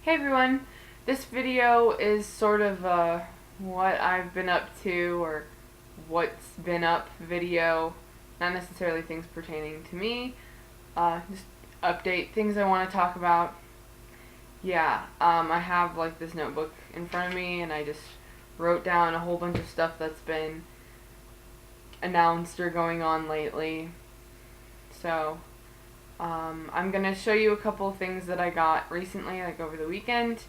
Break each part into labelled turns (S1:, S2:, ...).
S1: Hey everyone, this video is sort of what I've been up to or what's been up video, not necessarily things pertaining to me, just update things I want to talk about. I have like this notebook in front of me and I just wrote down a whole bunch of stuff that's been announced or going on lately. So, I'm going to show you a couple of things that I got recently, like over the weekend.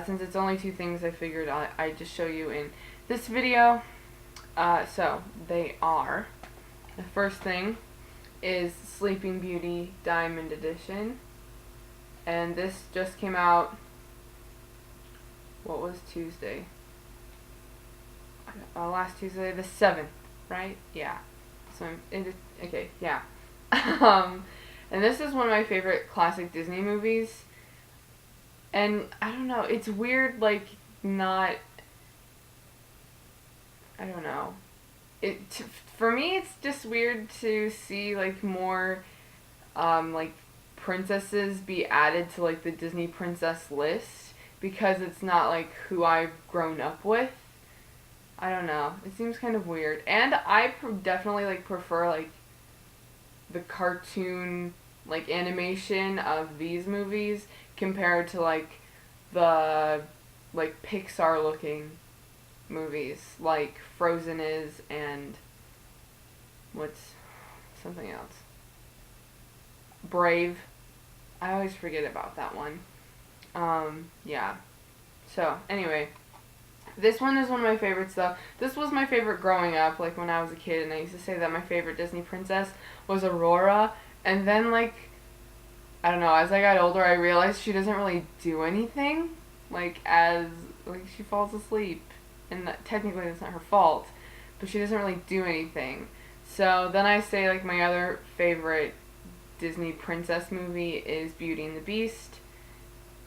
S1: Since it's only two things, I figured I'd just show you in this video. So, they are, the first thing is Sleeping Beauty Diamond Edition. And this just came out, what was Tuesday? Last Tuesday, the 7th, right? Yeah. So, okay, yeah. And this is one of my favorite classic Disney movies. And I don't know, it's weird, like, not, I don't know. For me, it's just weird to see, like, more, like, princesses be added to, like, the Disney princess list. Because it's not, like, who I've grown up with. I don't know. It seems kind of weird. And I definitely, like, prefer, like, the cartoon, like, animation of these movies compared to, like, the, like, Pixar looking movies like Frozen is, and what's something else, Brave. I always forget about that one. Yeah. So anyway, this one is one of my favorites though. This was my favorite growing up, like when I was a kid, and I used to say that my favorite Disney princess was Aurora. And then, like, I don't know, as I got older, I realized she doesn't really do anything. Like, she falls asleep. And technically that's not her fault. But she doesn't really do anything. So then I say, like, my other favorite Disney princess movie is Beauty and the Beast.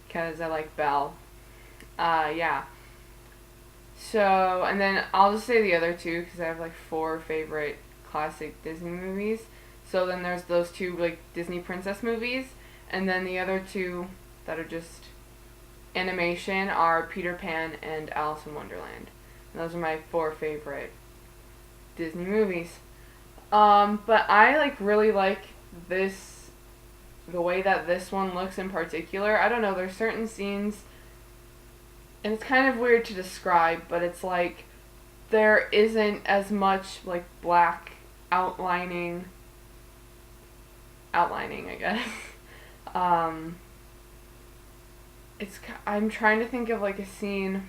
S1: Because I like Belle. Yeah. So, and then I'll just say the other two, because I have, like, 4 favorite classic Disney movies. So then there's those 2, like, Disney princess movies, and then the other 2 that are just animation are Peter Pan and Alice in Wonderland. And those are my 4 favorite Disney movies. But I, like, really like this, the way that this one looks in particular. I don't know, there's certain scenes, and it's kind of weird to describe, but it's like there isn't as much, like, black outlining, I guess. I'm trying to think of, like, a scene,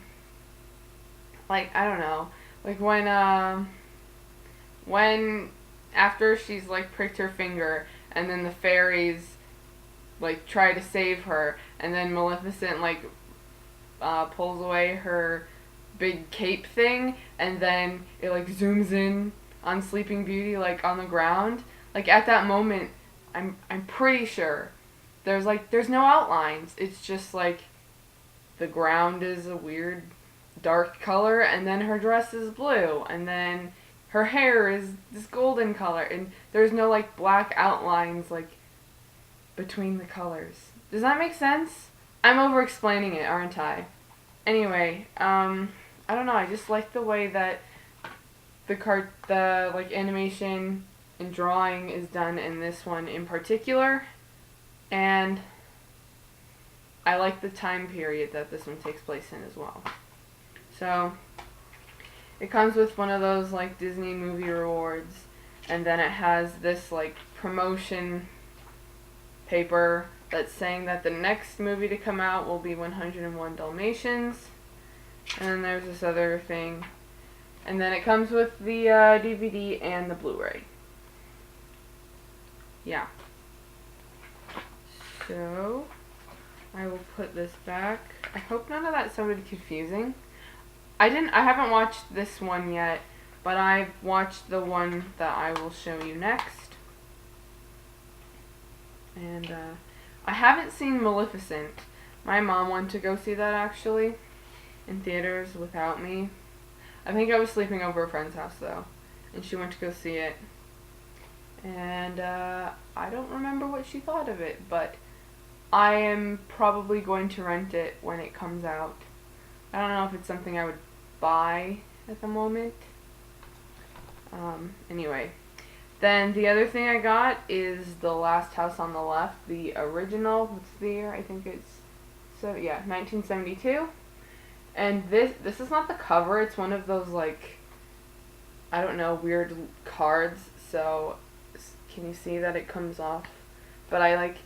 S1: like, I don't know, like when after she's, like, pricked her finger, and then the fairies, like, try to save her, and then Maleficent, like, pulls away her big cape thing, and then it, like, zooms in on Sleeping Beauty, like, on the ground. Like, at that moment, I'm pretty sure there's no outlines. It's just, like, the ground is a weird dark color, and then her dress is blue, and then her hair is this golden color, and there's no, like, black outlines, like, between the colors. Does that make sense? I'm over explaining it, aren't I? Anyway, I don't know, I just like the way that the like, animation and drawing is done in this one in particular, and I like the time period that this one takes place in as well. So, it comes with one of those, like, Disney movie rewards, and then it has this, like, promotion paper that's saying that the next movie to come out will be 101 Dalmatians, and then there's this other thing, and then it comes with the DVD and the Blu-ray. Yeah. So, I will put this back. I hope none of that sounded confusing. I haven't watched this one yet, but I've watched the one that I will show you next. And, I haven't seen Maleficent. My mom went to go see that, actually, in theaters without me. I think I was sleeping over a friend's house, though, and she went to go see it. And, I don't remember what she thought of it, but I am probably going to rent it when it comes out. I don't know if it's something I would buy at the moment. Anyway. Then the other thing I got is The Last House on the Left, the original. What's the year? I think it's 1972. And this is not the cover. It's one of those like, I don't know, weird cards. So can you see that it comes off? But I like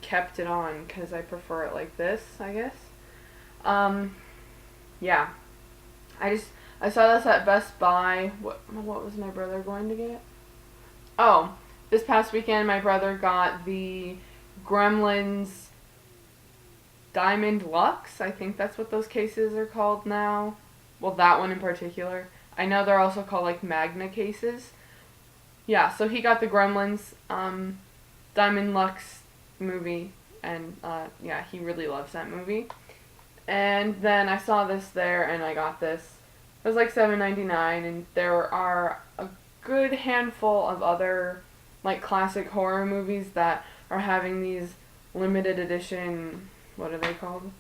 S1: kept it on because I prefer it like this, I guess. Yeah. I saw this at Best Buy. What was my brother going to get? Oh, this past weekend my brother got the Gremlins Diamond Luxe. I think that's what those cases are called now. Well, that one in particular. I know they're also called like Magna cases. Yeah, so he got the Gremlins Diamond Luxe movie, and yeah, he really loves that movie. And then I saw this there, and I got this. It was like $7.99, and there are a good handful of other like classic horror movies that are having these limited edition, what are they called?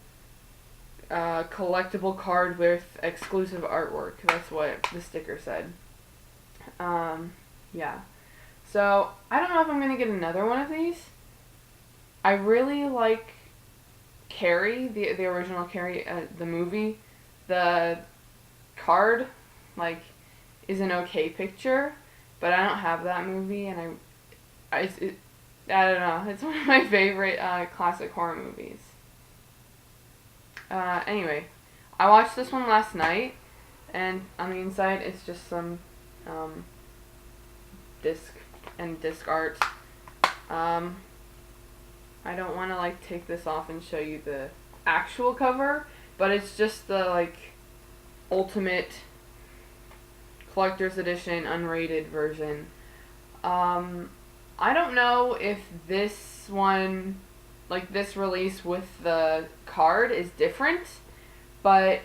S1: Collectible card with exclusive artwork. That's what the sticker said. Yeah. So I don't know if I'm gonna get another one of these. I really like Carrie, the original Carrie, the movie. The card, like, is an okay picture, but I don't have that movie, and I don't know. It's one of my favorite classic horror movies. Anyway, I watched this one last night, and on the inside it's just some disc art. I don't want to like take this off and show you the actual cover, but it's just the like ultimate collector's edition unrated version. I don't know if this one, like this release with the card, is different, but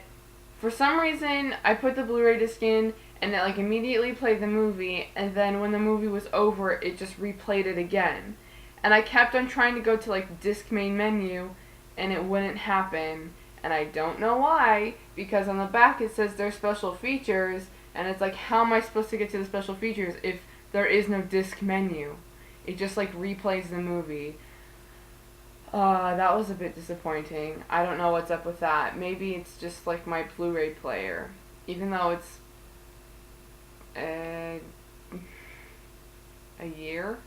S1: for some reason I put the Blu-ray disc in and it like immediately played the movie, and then when the movie was over it just replayed it again. And I kept on trying to go to like disc main menu and it wouldn't happen. And I don't know why, because on the back it says there's special features, and it's like, how am I supposed to get to the special features if there is no disc menu? It just like replays the movie. That was a bit disappointing. I don't know what's up with that. Maybe it's just like my Blu-ray player. Even though it's a year?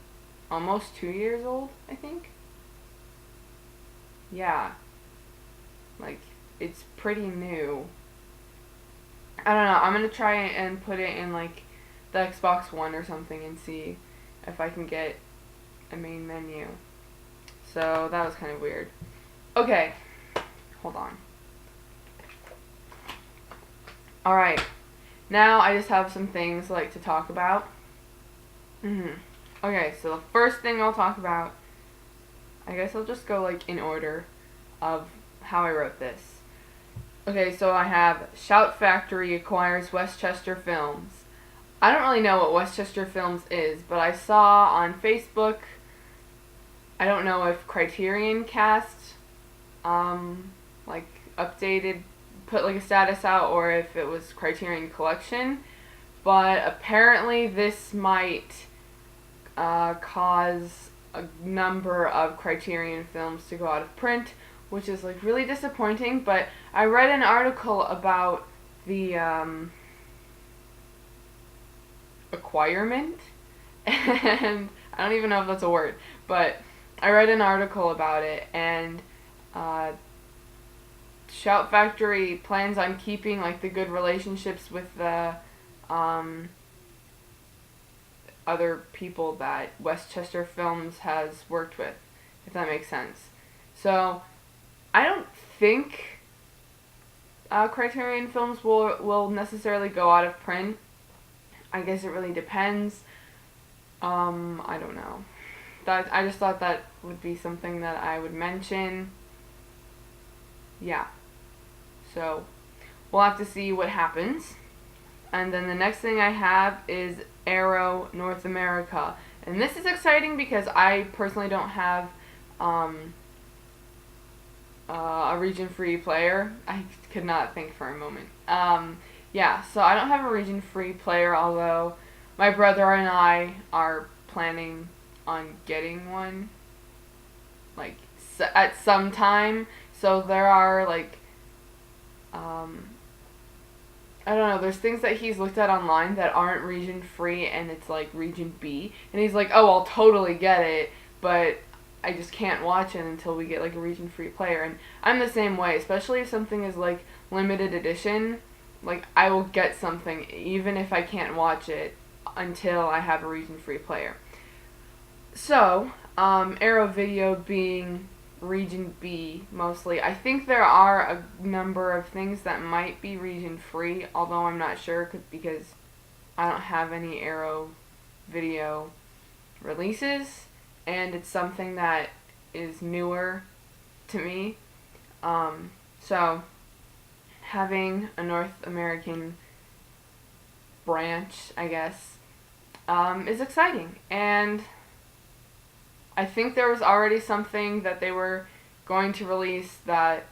S1: Almost 2 years old, I think. Yeah. Like, it's pretty new. I don't know. I'm gonna try and put it in like the Xbox One or something and see if I can get a main menu. So that was kind of weird. Okay. Hold on. Alright. Now I just have some things like to talk about. Okay, so the first thing I'll talk about, I guess I'll just go like in order of how I wrote this. Okay, so I have Shout Factory acquires Westchester Films. I don't really know what Westchester Films is, but I saw on Facebook, I don't know if Criterion Cast, like updated, put like a status out, or if it was Criterion Collection, but apparently this might cause a number of Criterion films to go out of print, which is like really disappointing. But I read an article about the acquirement, and I don't even know if that's a word, but I read an article about it, and Shout Factory plans on keeping like the good relationships with the other people that Westchester Films has worked with, if that makes sense. So I don't think Criterion Films will necessarily go out of print. I guess it really depends. I don't know. I just thought that would be something that I would mention. Yeah. So we'll have to see what happens. And then the next thing I have is Arrow North America. And this is exciting because I personally don't have A region-free player. I could not think for a moment. Yeah, so I don't have a region-free player, although my brother and I are planning on getting one, like, at some time. So there are, like, I don't know, there's things that he's looked at online that aren't region free and it's like region B. And he's like, oh, I'll totally get it, but I just can't watch it until we get like a region free player. And I'm the same way, especially if something is like limited edition. Like, I will get something even if I can't watch it until I have a region free player. So, Arrow Video being region B mostly. I think there are a number of things that might be region free, although I'm not sure because I don't have any Arrow Video releases, and it's something that is newer to me. So having a North American branch, I guess, is exciting. And I think there was already something that they were going to release that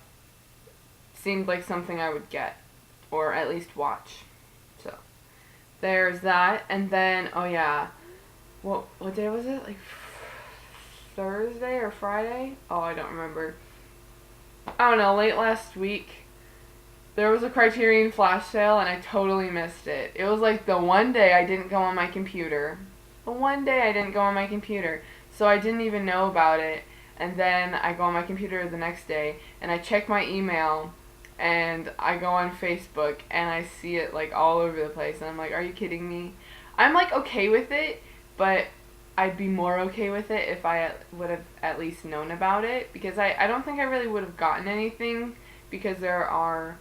S1: seemed like something I would get, or at least watch. So, there's that. And then, oh yeah, what day was it? Like, Thursday or Friday? Oh, I don't remember. I don't know, late last week, there was a Criterion flash sale, and I totally missed it. It was like the one day I didn't go on my computer. The one day I didn't go on my computer. So I didn't even know about it, and then I go on my computer the next day, and I check my email, and I go on Facebook, and I see it, like, all over the place, and I'm like, are you kidding me? I'm, like, okay with it, but I'd be more okay with it if I would have at least known about it, because I don't think I really would have gotten anything, because there are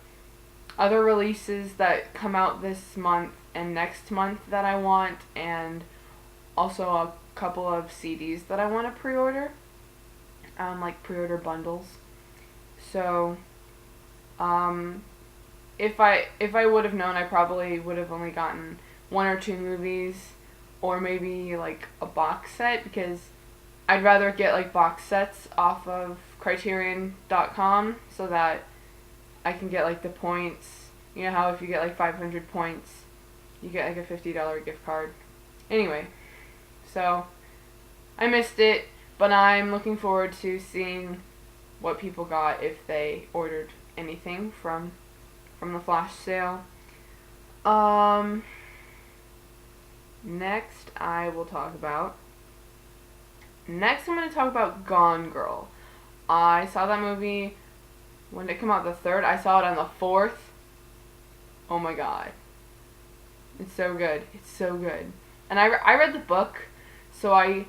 S1: other releases that come out this month and next month that I want, and also a couple of CDs that I want to pre-order, like pre-order bundles. So, if I would have known, I probably would have only gotten one or two movies, or maybe like a box set, because I'd rather get like box sets off of Criterion.com so that I can get like the points. You know how if you get like 500 points, you get like a $50 gift card. Anyway. So, I missed it, but I'm looking forward to seeing what people got if they ordered anything from the flash sale. Next I'm going to talk about Gone Girl. I saw that movie, when did it come out? The 3rd? I saw it on the 4th. Oh my god. It's so good. It's so good. And I read the book. So I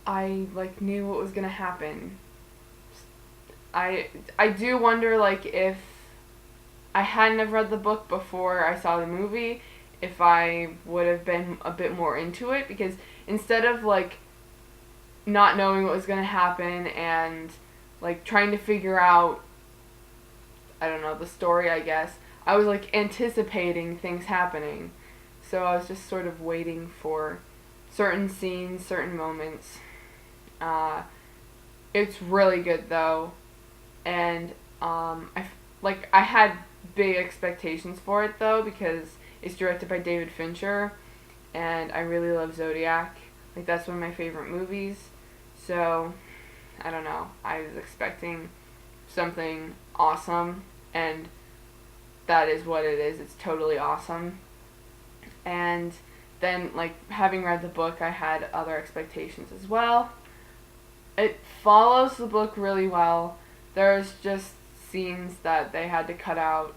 S1: like knew what was gonna happen. I do wonder, like, if I hadn't have read the book before I saw the movie, if I would have been a bit more into it, because instead of like not knowing what was gonna happen and like trying to figure out, I don't know, the story, I guess, I was like anticipating things happening. So I was just sort of waiting for certain scenes, certain moments. It's really good though, and I had big expectations for it though, because it's directed by David Fincher, and I really love Zodiac. Like, that's one of my favorite movies. So I don't know. I was expecting something awesome, and that is what it is. It's totally awesome. And then, like, having read the book, I had other expectations as well. It follows the book really well. There's just scenes that they had to cut out.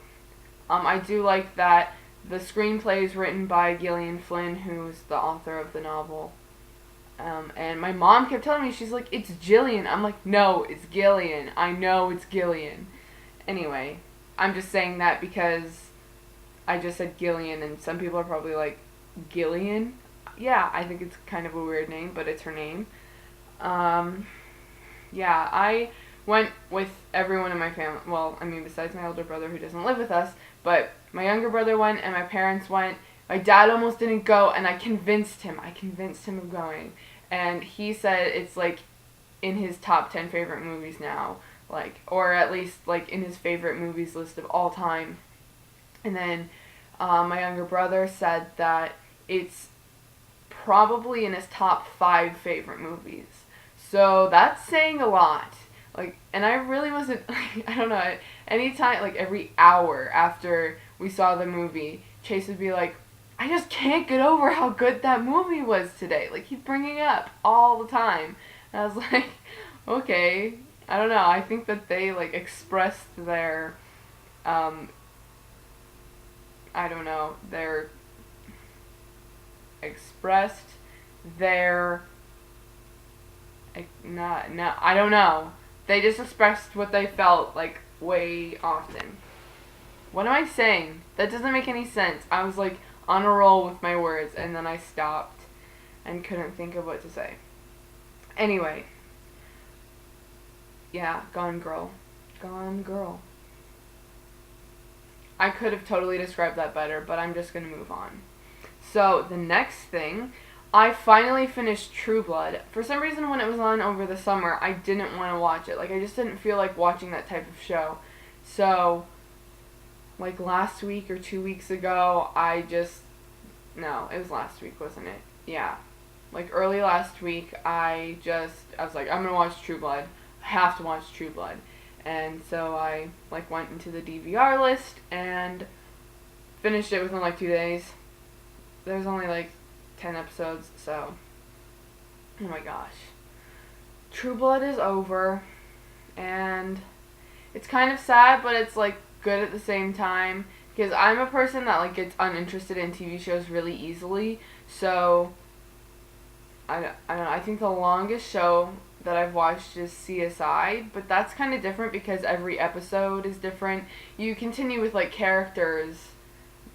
S1: I do like that the screenplay is written by Gillian Flynn, who's the author of the novel. And my mom kept telling me, she's like, it's Jillian. I'm like, no, it's Gillian. I know it's Gillian. Anyway, I'm just saying that because I just said Gillian, and some people are probably like, Gillian? Yeah, I think it's kind of a weird name, but it's her name. Yeah, I went with everyone in my family. Well, I mean, besides my older brother who doesn't live with us, but my younger brother went and my parents went. My dad almost didn't go, and I convinced him of going. And he said it's like in his top 10 favorite movies now. like, or at least like in his favorite movies list of all time. And then my younger brother said that it's probably in his top 5 favorite movies. So that's saying a lot. Like, and I really wasn't, like, I don't know, anytime, like every hour after we saw the movie, Chase would be like, I just can't get over how good that movie was today. Like, he's bringing it up all the time. And I was like, okay, I don't know. I think that they, like, expressed their, I don't know, expressed their, not, I don't know. They just expressed what they felt, like, way often. What am I saying? That doesn't make any sense. I was, like, on a roll with my words, and then I stopped and couldn't think of what to say. Anyway. Yeah, Gone Girl. Gone Girl. I could have totally described that better, but I'm just going to move on. So, the next thing, I finally finished True Blood. For some reason, when it was on over the summer, I didn't want to watch it. Like, I just didn't feel like watching that type of show. So, like, last week or 2 weeks ago, no, it was last week, wasn't it? Yeah. Like, early last week, I was like, I'm going to watch True Blood. I have to watch True Blood. And so I, like, went into the DVR list and finished it within, like, 2 days. There's only, like, 10 episodes, so, oh my gosh. True Blood is over, and it's kind of sad, but it's, like, good at the same time, because I'm a person that, like, gets uninterested in TV shows really easily, so, I don't know, I think the longest show that I've watched is CSI, but that's kind of different because every episode is different. You continue with, like, characters,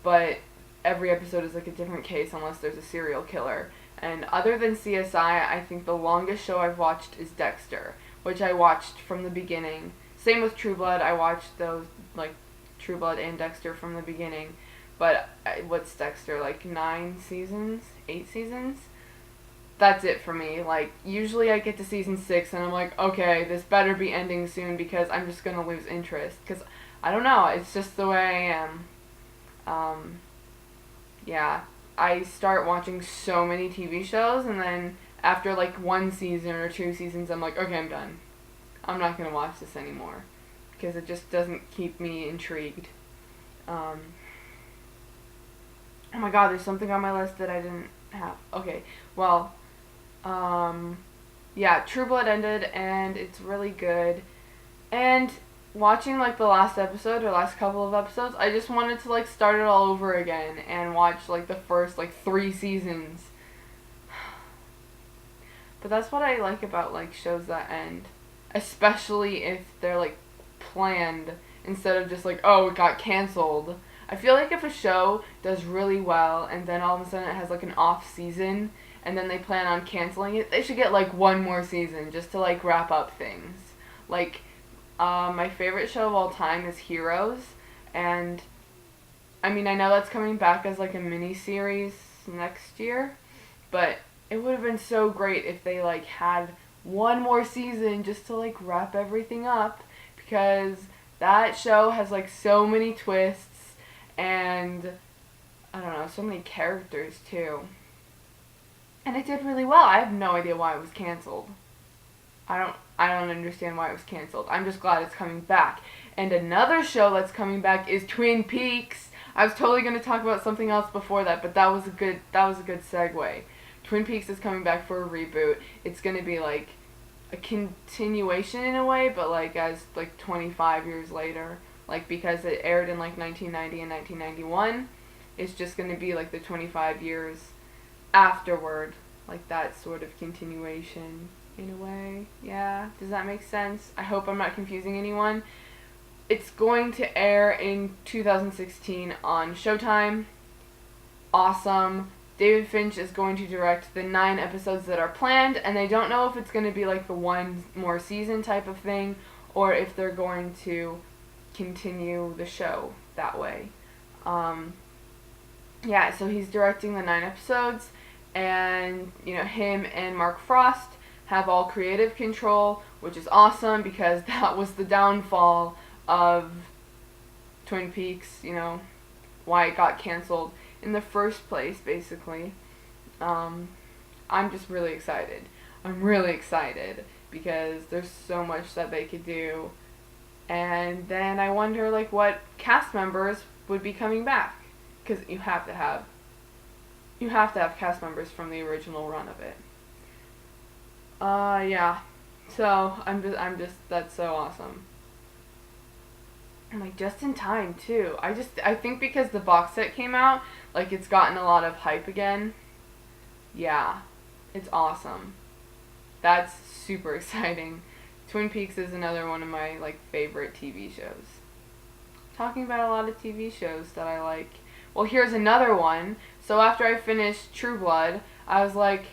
S1: but every episode is, like, a different case unless there's a serial killer. And other than CSI, I think the longest show I've watched is Dexter, which I watched from the beginning. Same with True Blood, I watched those, like, True Blood and Dexter from the beginning. But what's Dexter, like 9 seasons? 8 seasons? That's it for me. Like, usually I get to season 6 and I'm like, okay, this better be ending soon because I'm just gonna lose interest. Because, I don't know, it's just the way I am. Yeah, I start watching so many TV shows, and then after, like, 1 season or 2 seasons, I'm like, okay, I'm done. I'm not going to watch this anymore, because it just doesn't keep me intrigued. Oh my god, there's something on my list that I didn't have. Okay, well, yeah, True Blood ended, and it's really good, and watching, like, the last episode, or last couple of episodes, I just wanted to, like, start it all over again and watch, like, the first, like, 3 seasons. But that's what I like about, like, shows that end. Especially if they're, like, planned instead of just, like, oh, it got canceled. I feel like if a show does really well and then all of a sudden it has, like, an off season and then they plan on canceling it, they should get, like, 1 more season just to, like, wrap up things. Like, my favorite show of all time is Heroes, and, I mean, I know that's coming back as, like, a mini-series next year, but it would have been so great if they, like, had 1 more season just to, like, wrap everything up, because that show has, like, so many twists, and, I don't know, so many characters, too. And it did really well. I have no idea why it was canceled. I don't understand why it was canceled. I'm just glad it's coming back. And another show that's coming back is Twin Peaks. I was totally going to talk about something else before that, but that was a good segue. Twin Peaks is coming back for a reboot. It's going to be like a continuation in a way, but like as like 25 years later, like because it aired in like 1990 and 1991, it's just going to be like the 25 years afterward, like that sort of continuation. In a way, yeah. Does that make sense? I hope I'm not confusing anyone. It's going to air in 2016 on Showtime. Awesome. David Finch is going to direct the 9 episodes that are planned, and they don't know if it's going to be like the 1 more season type of thing, or if they're going to continue the show that way. Yeah, so he's directing the 9 episodes, and, you know, him and Mark Frost, have all creative control, which is awesome because that was the downfall of Twin Peaks, why it got canceled in the first place, basically. I'm just really excited. I'm really excited because there's so much that they could do. And then I wonder, what cast members would be coming back. Because you have to have cast members from the original run of it. Yeah. So, that's so awesome. And, just in time, too. I think because the box set came out, it's gotten a lot of hype again. Yeah. It's awesome. That's super exciting. Twin Peaks is another one of my, favorite TV shows. Talking about a lot of TV shows that I like. Well, here's another one. So after I finished True Blood, I was like,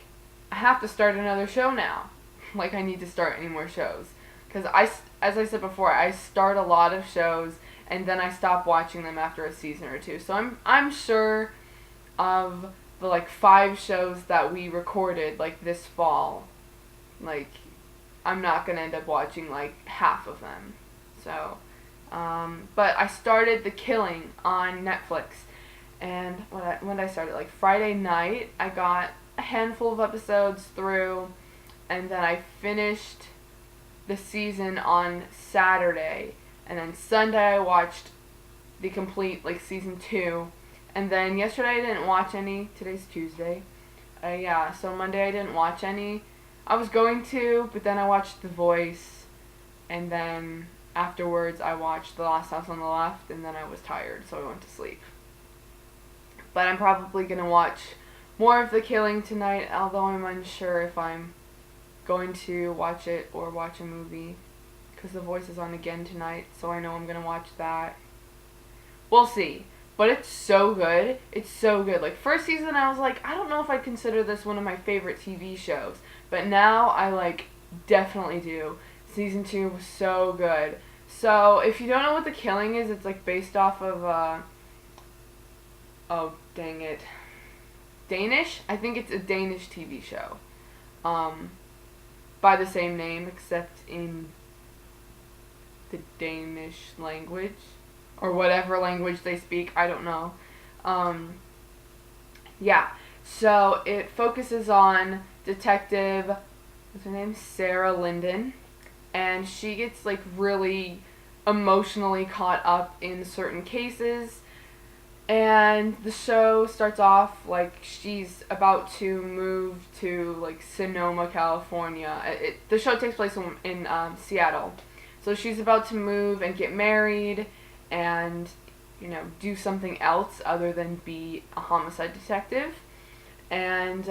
S1: I have to start another show now. I need to start any more shows. Because as I said before, I start a lot of shows, and then I stop watching them after a season or two. So I'm sure of the 5 shows that we recorded this fall, I'm not gonna end up watching half of them. So, but I started The Killing on Netflix, and when I started Friday night, I got a handful of episodes through, and then I finished the season on Saturday, and then Sunday I watched the complete season 2. And then yesterday I didn't watch any. Today's Tuesday. So Monday I didn't watch any. I was going to, but then I watched The Voice. And then afterwards I watched The Last House on the Left, and then I was tired, so I went to sleep. But I'm probably going to watch more of The Killing tonight, although I'm unsure if I'm going to watch it or watch a movie. Because The Voice is on again tonight, so I know I'm going to watch that. We'll see. But it's so good. It's so good. First season I was I don't know if I'd consider this one of my favorite TV shows. But now I definitely do. Season 2 was so good. So if you don't know what The Killing is, it's based off of oh dang it. Danish? I think it's a Danish TV show. By the same name, except in the Danish language. Or whatever language they speak, I don't know. Yeah, so it focuses on detective, what's her name? Sarah Linden. And she gets really emotionally caught up in certain cases. And the show starts off she's about to move to Sonoma, California. The show takes place in Seattle. So she's about to move and get married and do something else other than be a homicide detective. And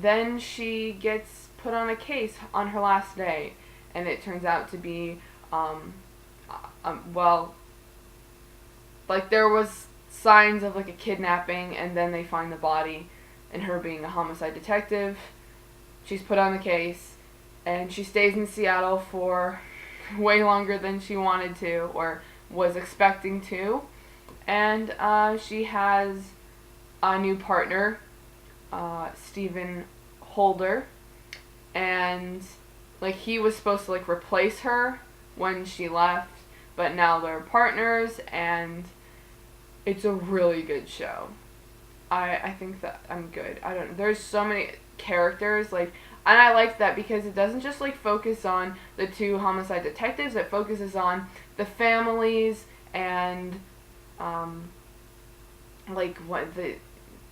S1: then she gets put on a case on her last day, and it turns out to be there was signs of a kidnapping, and then they find the body, and her being a homicide detective, she's put on the case, and she stays in Seattle for way longer than she wanted to or was expecting to. And she has a new partner, Stephen Holder, and he was supposed to replace her when she left, but now they're partners, and it's a really good show. I think that I'm good. I don't know. There's so many characters, and I like that because it doesn't just focus on the 2 homicide detectives. It focuses on the families and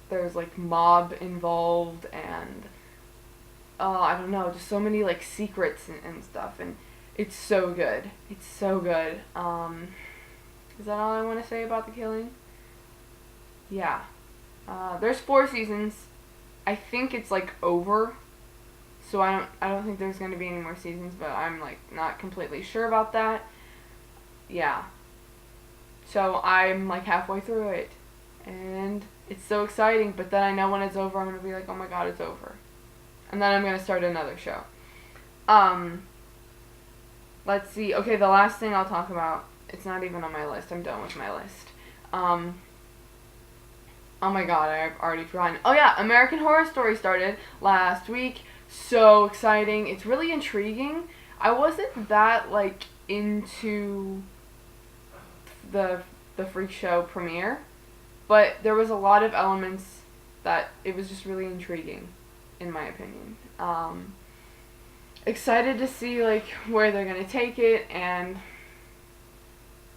S1: there's mob involved, and I don't know, just so many secrets and stuff, and it's so good. It's so good. Is that all I want to say about The Killing? Yeah. There's 4 seasons. I think it's over. So I don't think there's going to be any more seasons, but I'm not completely sure about that. Yeah. So I'm halfway through it, and it's so exciting, but then I know when it's over I'm going to be oh my god, it's over. And then I'm going to start another show. Let's see. Okay, the last thing I'll talk about, it's not even on my list. I'm done with my list. Oh my god, I've already forgotten. Oh yeah, American Horror Story started last week. so exciting. It's really intriguing. I wasn't that like into the the freak show premiere, but there was a lot of elements that it was just really intriguing, in my opinion. Excited to see like where they're gonna take it, and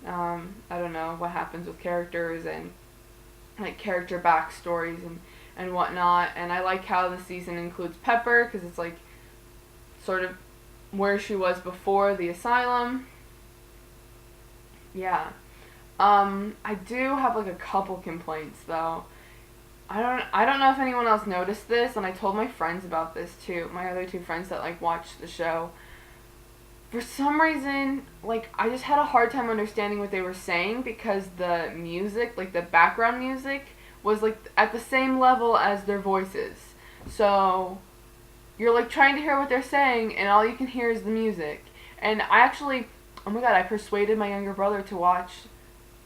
S1: I don't know what happens with characters and like character backstories and whatnot. And I like how the season includes Pepper because it's like sort of where she was before the asylum. Yeah. I do have like a couple complaints though. I don't know if anyone else noticed this, and I told my friends about this too. My other two friends that like watched the show. For some reason, like I just had a hard time understanding what they were saying because the music, like the background music, was like at the same level as their voices. So you're like trying to hear what they're saying, and all you can hear is the music. And I actually, oh my god, I persuaded my younger brother to watch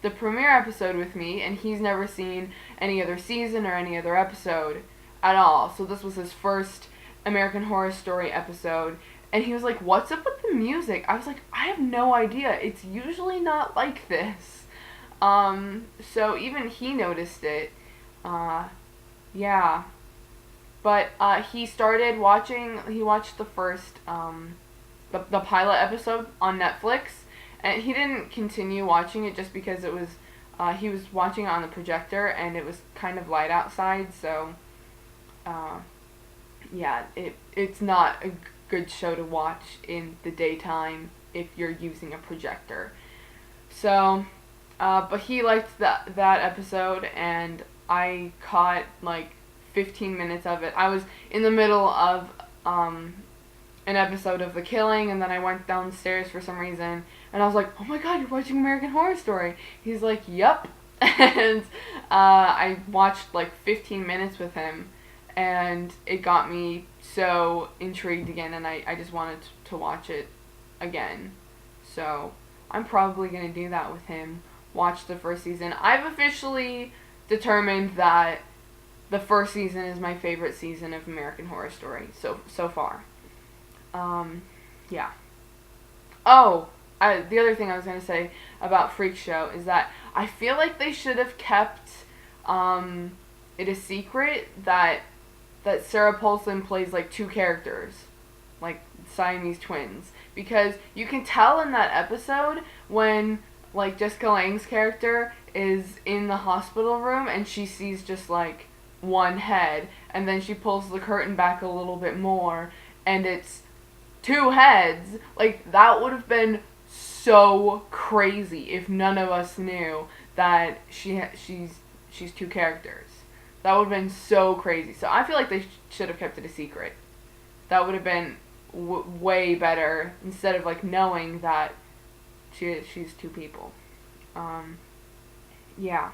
S1: the premiere episode with me, and he's never seen any other season or any other episode at all. So this was his first American Horror Story episode, and he was like, "What's up with the music?" I was like, "I have no idea. It's usually not like this." So even he noticed it. Yeah. But he started watching. He watched the first the pilot episode on Netflix. And he didn't continue watching it just because it was, he was watching it on the projector and it was kind of light outside, so, yeah, it's not a good show to watch in the daytime if you're using a projector. So, but he liked that episode, and I caught, like, 15 minutes of it. I was in the middle of, an episode of The Killing, and then I went downstairs for some reason, and I was like, "Oh my god, you're watching American Horror Story." He's like, "Yep." And I watched like 15 minutes with him, and it got me so intrigued again, and I just wanted to watch it again. So I'm probably going to do that with him, watch the first season. I've officially determined that the first season is my favorite season of American Horror Story so far. Yeah. Oh, the other thing I was going to say about Freak Show is that I feel like they should have kept it a secret that Sarah Paulson plays like two characters, like Siamese twins, because you can tell in that episode when like Jessica Lange's character is in the hospital room and she sees just like one head, and then she pulls the curtain back a little bit more and it's two heads. Like, that would have been so crazy if none of us knew that she's two characters. That would have been so crazy. So I feel like they should have kept it a secret. That would have been way better instead of like knowing that she's two people. Yeah.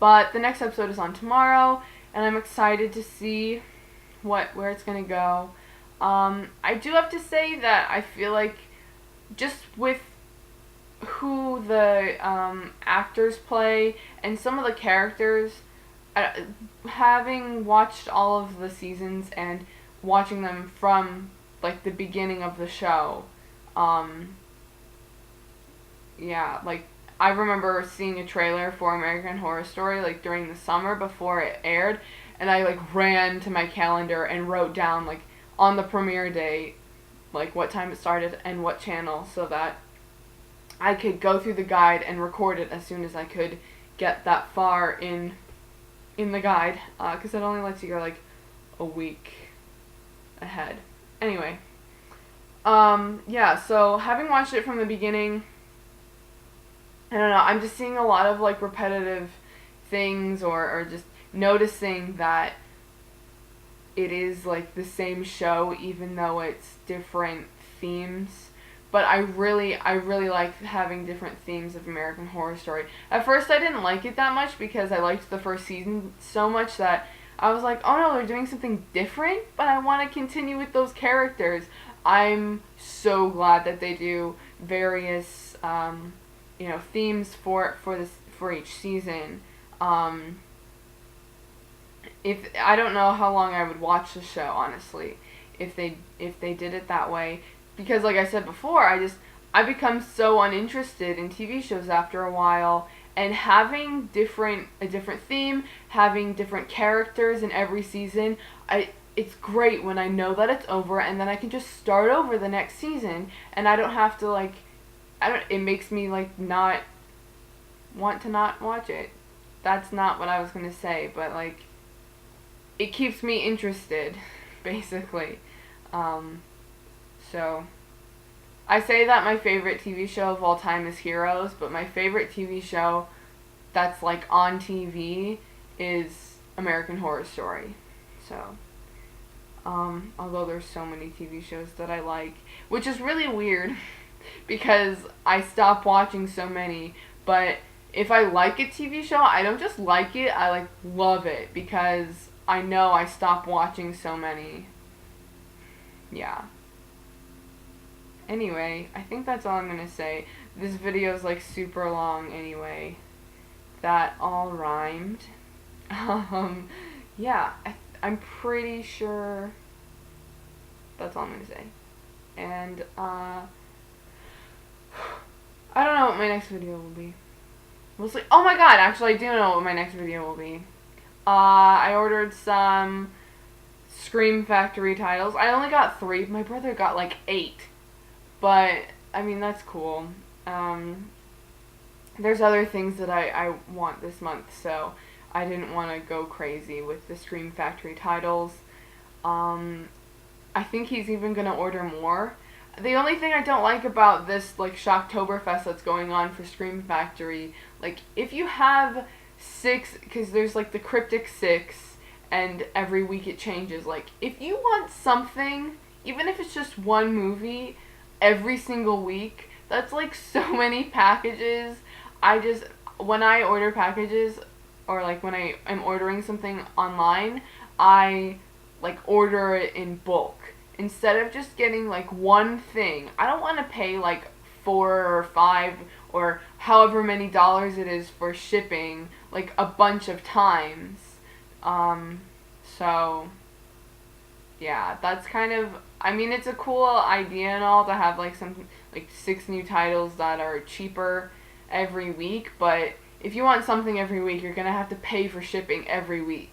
S1: But the next episode is on tomorrow, and I'm excited to see where it's gonna go. I do have to say that I feel like just with who the actors play and some of the characters, having watched all of the seasons and watching them from like the beginning of the show, yeah, like I remember seeing a trailer for American Horror Story like during the summer before it aired, and I like ran to my calendar and wrote down like on the premiere day like what time it started and what channel, so that I could go through the guide and record it as soon as I could get that far in the guide, because it only lets you go like a week ahead. Anyway, yeah, so having watched it from the beginning, I don't know, I'm just seeing a lot of like repetitive things, or just noticing that it is like the same show even though it's different themes. But I really like having different themes of American Horror Story. At first I didn't like it that much because I liked the first season so much that I was like, oh no, they're doing something different, but I want to continue with those characters. I'm so glad that they do various themes for each season. If I don't know how long I would watch the show, honestly. if they did it that way, because like I said before, I become so uninterested in TV shows after a while, and having a different theme, having different characters in every season, it's great when I know that it's over, and then I can just start over the next season, and I don't have to like, it makes me like not want to not watch it. That's not what I was gonna say, but like, it keeps me interested, basically. So, I say that my favorite TV show of all time is Heroes, but my favorite TV show that's like on TV is American Horror Story. So, although there's so many TV shows that I like, which is really weird because I stopped watching so many, but if I like a TV show, I don't just like it, I like love it because I know I stopped watching so many. Yeah. Anyway, I think that's all I'm gonna say. This video is like super long anyway. That all rhymed. Yeah, I'm pretty sure that's all I'm gonna say. And, I don't know what my next video will be. We'll see. Oh my god, actually I do know what my next video will be. I ordered some Scream Factory titles. I only got 3. My brother got like 8. But, I mean, that's cool. There's other things that I want this month, so I didn't want to go crazy with the Scream Factory titles. I think he's even going to order more. The only thing I don't like about this, like, Shocktoberfest that's going on for Scream Factory, like, if you have 6, because there's, like, the Cryptic 6, and every week it changes, like, if you want something, even if it's just one movie, every single week, that's, like, so many packages. When I order packages, or, like, when I am ordering something online, I, like, order it in bulk. Instead of just getting, like, one thing. I don't want to pay, like, $4 or $5 or however many dollars it is for shipping, like, a bunch of times. So, yeah, that's kind of, I mean, it's a cool idea and all to have, like, 6 new titles that are cheaper every week, but if you want something every week, you're gonna have to pay for shipping every week.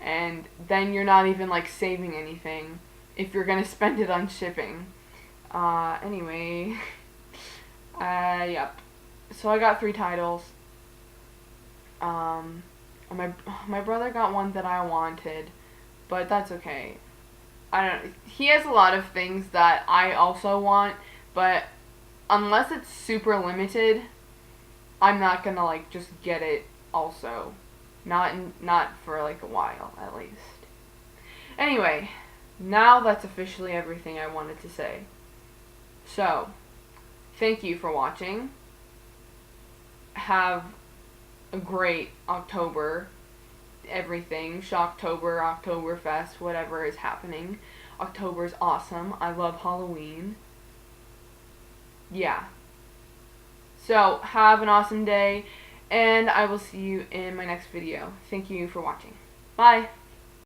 S1: And then you're not even, like, saving anything if you're gonna spend it on shipping. Anyway, yep. So I got 3 titles. My brother got one that I wanted, but that's okay. He has a lot of things that I also want, but unless it's super limited, I'm not gonna, like, just get it also. Not for, like, a while, at least. Anyway, now that's officially everything I wanted to say. So, thank you for watching. Have a great October. Everything. Shocktober, Oktoberfest, whatever is happening. October's awesome. I love Halloween. Yeah. So, have an awesome day, and I will see you in my next video. Thank you for watching. Bye!